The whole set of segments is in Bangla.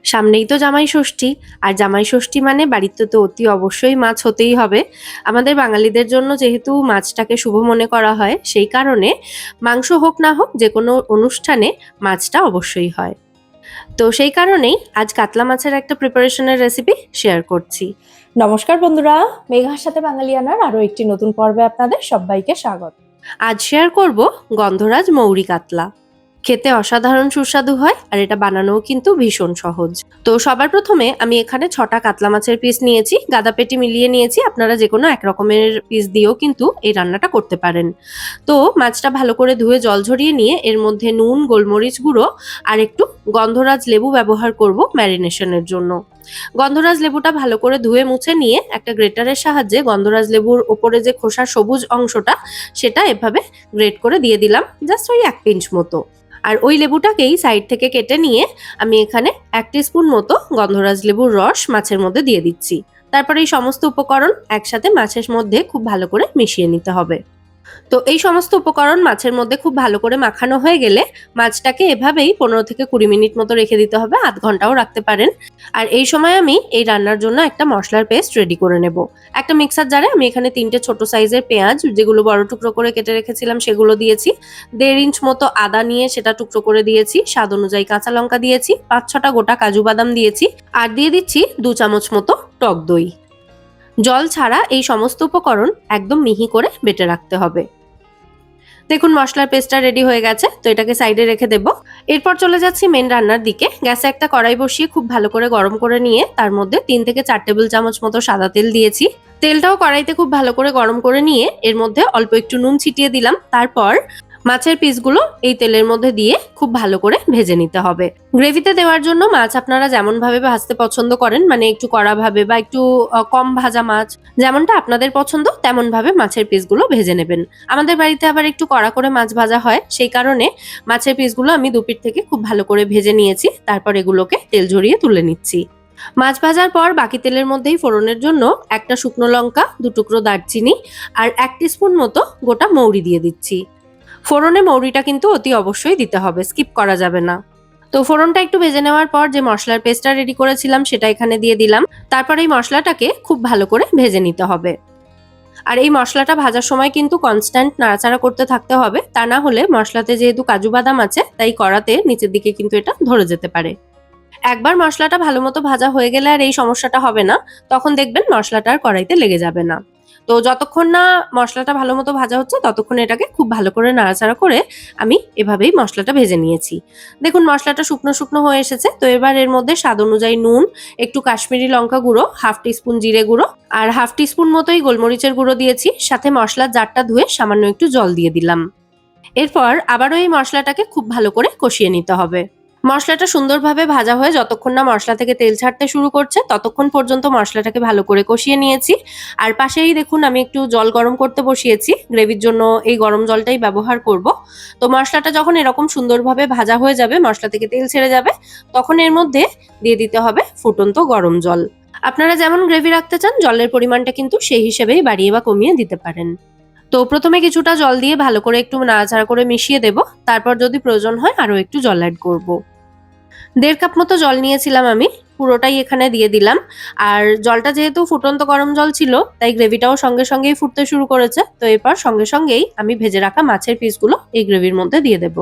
সামনেই তো জামাই ষষ্ঠী। আর জামাই ষষ্ঠী মানে বাড়িতে তো অতি অবশ্যই মাছ হতেই হবে। আমাদের বাঙালিদের জন্য যেহেতু মাছটাকে শুভ মনে করা হয়, সেই কারণে মাংস হোক না হোক যে কোনো অনুষ্ঠানে মাছটা অবশ্যই হয়। তো সেই কারণেই আজ কাতলা মাছের একটা প্রিপারেশনের রেসিপি শেয়ার করছি। নমস্কার বন্ধুরা, মেঘার সাথে বাঙালিয়ানার আরো একটি নতুন পর্বে আপনাদের সবাইকে স্বাগত। আজ শেয়ার করব গন্ধরাজ মৌরি কাতলা। খেতে অসাধারণ সুস্বাদু হয় আর এটা বানানোও কিন্তু ভীষণ সহজ। তো সবার প্রথমে আমি এখানে 6টা কাতলা মাছের পিস নিয়েছি, গাদা পেটি মিলিয়ে নিয়েছি। আপনারা যে কোনো এক রকমের পিস দিয়েও কিন্তু এই রান্নাটা করতে পারেন। তো মাছটা ভালো করে ধুয়ে জল ঝরিয়ে নিয়ে এর মধ্যে নুন, গোলমরিচ গুঁড়ো আর একটু গন্ধরাজ লেবু ব্যবহার করব ম্যারিনেশনের জন্য। গন্ধরাজ লেবুটা ভালো করে ধুয়ে মুছে নিয়ে একটা গ্রেটারের সাহায্যে গন্ধরাজ লেবুর ওপরে যে খোসার সবুজ অংশটা সেটা এভাবে গ্রেট করে দিয়ে দিলাম, জাস্ট ওই 1 পিঞ্চ মতো। আর ওই লেবুটাকেই সাইড থেকে কেটে নিয়ে আমি এখানে 1 টিস্পুন মতো গন্ধরাজ লেবুর রস মাছের মধ্যে দিয়ে দিচ্ছি। তারপরে এই সমস্ত উপকরণ একসাথে মাছের মধ্যে খুব ভালো করে মিশিয়ে নিতে হবে। তো এই সমস্ত উপকরণ মাছের মধ্যে খুব ভালো করে মাখানো হয়ে গেলে মাছটাকে এভাবেই 15 থেকে 20 মিনিট মতো রেখে দিতে হবে, আধ ঘন্টাও রাখতে পারেন। আর এই সময় আমি এই রান্নার জন্য একটা মশলার পেস্ট রেডি করে নেব। একটা মিক্সার জারে আমি এখানে 3টে ছোট সাইজের পেঁয়াজ, যেগুলো বড় টুকরো করে কেটে রেখেছিলাম সেগুলো দিয়েছি। 1.5 ইঞ্চ মতো আদা নিয়ে সেটা টুকরো করে দিয়েছি। স্বাদ অনুযায়ী কাঁচা লঙ্কা দিয়েছি। 5-6টা গোটা কাজু বাদাম দিয়েছি। আর দিয়ে দিচ্ছি 2 চামচ মতো টক দই। জল ছাড়া এই সমস্ত উপকরণ একদম মিহি করে বেটে রাখতে হবে। দেখুন মশলার পেস্টটা রেডি হয়ে গেছে, তো এটাকে সাইডে রেখে দেব। এরপর চলে যাচ্ছি মেন রান্নার দিকে। গ্যাসে একটা কড়াই বসিয়ে খুব ভালো করে গরম করে নিয়ে তার মধ্যে 3 থেকে 4 টেবিল চামচ মতো সাদা তেল দিয়েছি। তেলটাও কড়াইতে খুব ভালো করে গরম করে নিয়ে এর মধ্যে অল্প একটু নুন ছিটিয়ে দিলাম। তারপর মাছের পিসগুলো এই তেলের মধ্যে দিয়ে খুব ভালো করে ভেজে নিতে হবে। গ্রেভিতে দেওয়ার জন্য মাছ আপনারা যেমন ভাবে ভাজতে পছন্দ করেন, মানে একটু কড়া ভাবে বা একটু কম ভাজা মাছ, যেমনটা আপনাদের পছন্দ তেমন ভাবে মাছের পিসগুলো ভেজে নেবেন। আমাদের বাড়িতে আবার একটু কড়া করে মাছ ভাজা হয়, সেই কারণে মাছের পিসগুলো আমি দুপিঠ থেকে খুব ভালো করে ভেজে নিয়েছি। তারপর এগুলোকে তেল ঝরিয়ে তুলে নিচ্ছি। মাছ ভাজার পর বাকি তেলের মধ্যেই ফোড়নের জন্য একটা শুকনো লঙ্কা, 2 টুকরো দারচিনি আর 1 টিস্পুন মতো গোটা মৌরি দিয়ে দিচ্ছি। ফোড়নে মৌরিটা কিন্তু অতি অবশ্যই দিতে হবে, স্কিপ করা যাবে না। তো ফোড়নটা একটু ভেজে নেওয়ার পর যে মশলার পেস্টটা রেডি করেছিলাম সেটা এখানে দিয়ে দিলাম। তারপর এই মশলাটাকে খুব ভালো করে ভেজে নিতে হবে। আর এই মশলাটা ভাজার সময় কিন্তু কনস্ট্যান্ট নাড়াচাড়া করতে থাকতে হবে, তা না হলে মশলাতে যেহেতু কাজু বাদাম আছে তাই কড়াতে নিচের দিকে কিন্তু এটা ধরে যেতে পারে। একবার মশলাটা ভালো মতো ভাজা হয়ে গেলে আর এই সমস্যাটা হবে না, তখন দেখবেন মশলাটা আর কড়াইতে লেগে যাবে না। তো যতক্ষণ না মশলাটা ভালো মতো ভাজা হচ্ছে ততক্ষণ এটাকে খুব ভালো করে নাড়াচাড়া করে আমি এভাবেই মশলাটা ভেজে নিয়েছি। দেখুন মশলাটা শুকনো শুকনো হয়ে এসেছে। তো এবার এর মধ্যে স্বাদ অনুযায়ী নুন, একটু কাশ্মীরি লঙ্কা গুঁড়ো, 1/2 টিস্পুন জিরে গুঁড়ো আর 1/2 টিস্পুন মতোই গোলমরিচের গুঁড়ো দিয়েছি। সাথে মশলার জারটা ধুয়ে সামান্য একটু জল দিয়ে দিলাম। এরপর আবারও এই মশলাটাকে খুব ভালো করে কষিয়ে নিতে হবে। মশলাটা সুন্দরভাবে ভাজা হয়ে যতক্ষণ না মশলা থেকে তেল ছাড়তে শুরু করছে ততক্ষণ পর্যন্ত মশলাটাকে ভালো করে কষিয়ে নিয়েছি। আর পাশেই দেখুন আমি একটু জল গরম করতে বসিয়েছি, গ্রেভির জন্য এই গরম জলটাই ব্যবহার করব। তো মশলাটা যখন এরকম সুন্দরভাবে ভাজা হয়ে যাবে, মশলা থেকে তেল ছেড়ে যাবে, তখন এর মধ্যে দিয়ে দিতে হবে ফুটন্ত গরম জল। আপনারা যেমন গ্রেভি রাখতে চান জলের পরিমাণটা কিন্তু সেই হিসেবেই বাড়িয়ে বা কমিয়ে দিতে পারেন। তো প্রথমে কিছুটা জল দিয়ে ভালো করে একটু নাড়াচাড়া করে মিশিয়ে দেব। তারপর যদি প্রয়োজন হয় আরো একটু জল অ্যাড করব। 1.5 কাপ মতো জল নিয়েছিলাম আমি, পুরোটাই এখানে দিয়ে দিলাম। আর জলটা যেহেতু ফুটন্ত গরম জল ছিল তাই গ্রেভিটাও সঙ্গে সঙ্গেই ফুটতে শুরু করেছে। তো এরপর সঙ্গে সঙ্গেই আমি ভেজে রাখা মাছের পিসগুলো এই গ্রেভির মধ্যে দিয়ে দেব।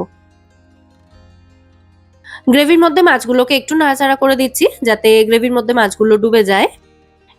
গ্রেভির মধ্যে মাছগুলোকে একটু নাড়াচাড়া করে দিচ্ছি যাতে গ্রেভির মধ্যে মাছগুলো ডুবে যায়।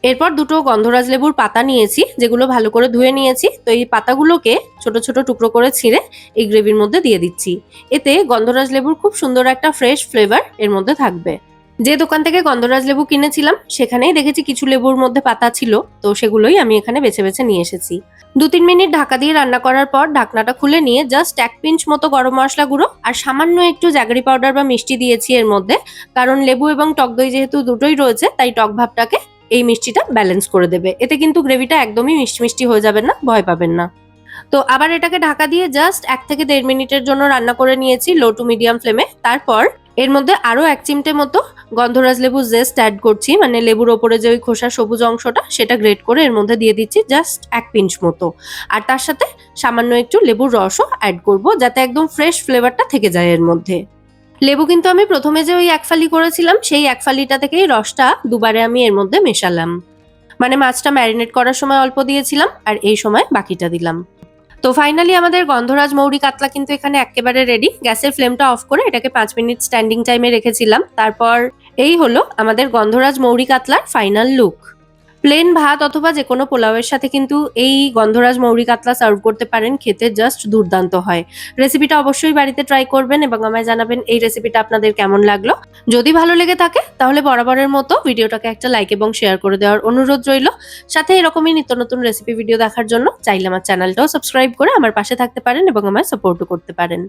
এরপর 2টো গন্ধরাজ লেবুর পাতা নিয়েছি, যেগুলো ভালো করে ধুয়ে নিয়েছি। তো এই পাতাগুলোকে ছোট ছোট টুকরো করে ছিঁড়ে এই গ্রেভির মধ্যে দিয়ে দিচ্ছি। এতে গন্ধরাজ লেবুর খুব সুন্দর একটা ফ্রেশ ফ্লেভার এর মধ্যে থাকবে। যে দোকান থেকে গন্ধরাজ লেবু কিনেছিলাম সেখানেই দেখেছি কিছু লেবুর মধ্যে পাতা ছিল, তো সেগুলোই আমি এখানে বেছে বেছে নিয়ে এসেছি। 2-3 মিনিট ঢাকা দিয়ে রান্না করার পর ঢাকনাটা খুলে নিয়ে জাস্ট 1 পিঞ্চ মতো গরম মশলা গুঁড়ো আর সামান্য একটু জাগরি পাউডার বা মিষ্টি দিয়েছি এর মধ্যে, কারণ লেবু এবং টক দই যেহেতু দুটোই রয়েছে তাই টক ভাবটাকে এই মিষ্টিটা ব্যালেন্স করে দেবে। এতে কিন্তু গ্রেভিটা একদমই মিষ্টি মিষ্টি হয়ে যাবে না, ভয় পাবেন না। তো আবার এটাকে ঢাকা দিয়ে জাস্ট 1 থেকে 1.5 মিনিটের জন্য রান্না করে নিয়েছি লো টু মিডিয়াম ফ্লেমে। তারপর এর মধ্যে আরো 1 চিমটে মতো গন্ধরাজ লেবু জেস্ট অ্যাড করছি, মানে লেবুর ওপরে যে ওই খোসা সবুজ অংশটা সেটা গ্রেট করে এর মধ্যে দিয়ে দিচ্ছি জাস্ট 1 পিঞ্চ মতো। আর তার সাথে সামান্য একটু লেবুর রসও অ্যাড করব যাতে একদম ফ্রেশ ফ্লেভারটা থেকে যায় এর মধ্যে। লেবু কিন্তু আমি প্রথমে যে ওই এক ফালি করেছিলাম সেই এক ফালিটা থেকেই রসটা দুবারে আমি এর মধ্যে মেশালাম। মানে মাছটা ম্যারিনেট করার সময় অল্প দিয়েছিলাম আর এই সময় বাকিটা দিলাম। তো ফাইনালি আমাদের গন্ধরাজ মৌরি কাতলা কিন্তু এখানে একেবারে রেডি। গ্যাসের ফ্লেমটা অফ করে এটাকে 5 মিনিট স্ট্যান্ডিং টাইমে রেখেছিলাম। তারপর এই হলো আমাদের গন্ধরাজ মৌরি কাতলার ফাইনাল লুক। প্লেন ভাত অথবা যে কোনো পোলাওয়ের সাথে কিন্তু এই গন্ধরাজ মৌরি কাতলা সার্ভ করতে পারেন, খেতে জাস্ট দুর্দান্ত হয়। রেসিপিটা অবশ্যই বাড়িতে ট্রাই করবেন এবং আমায় জানাবেন এই রেসিপিটা আপনাদের কেমন লাগলো। যদি ভালো লেগে থাকে তাহলে বরাবরের মতো ভিডিওটাকে একটা লাইক এবং শেয়ার করে দেওয়ার অনুরোধ রইল। সাথে এরকমই নিত্য নতুন রেসিপি ভিডিও দেখার জন্য চাইলে আমার চ্যানেলটাও সাবস্ক্রাইব করে আমার পাশে থাকতে পারেন এবং আমায় সাপোর্টও করতে পারেন।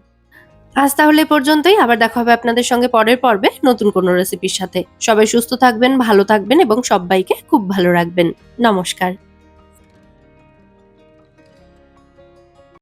আজ তাহলে এ পর্যন্তই। আবার দেখা হবে আপনাদের সঙ্গে পরের পর্বে নতুন কোনো রেসিপির সাথে। সবাই সুস্থ থাকবেন, ভালো থাকবেন এবং সবাইকে খুব ভালো রাখবেন। নমস্কার।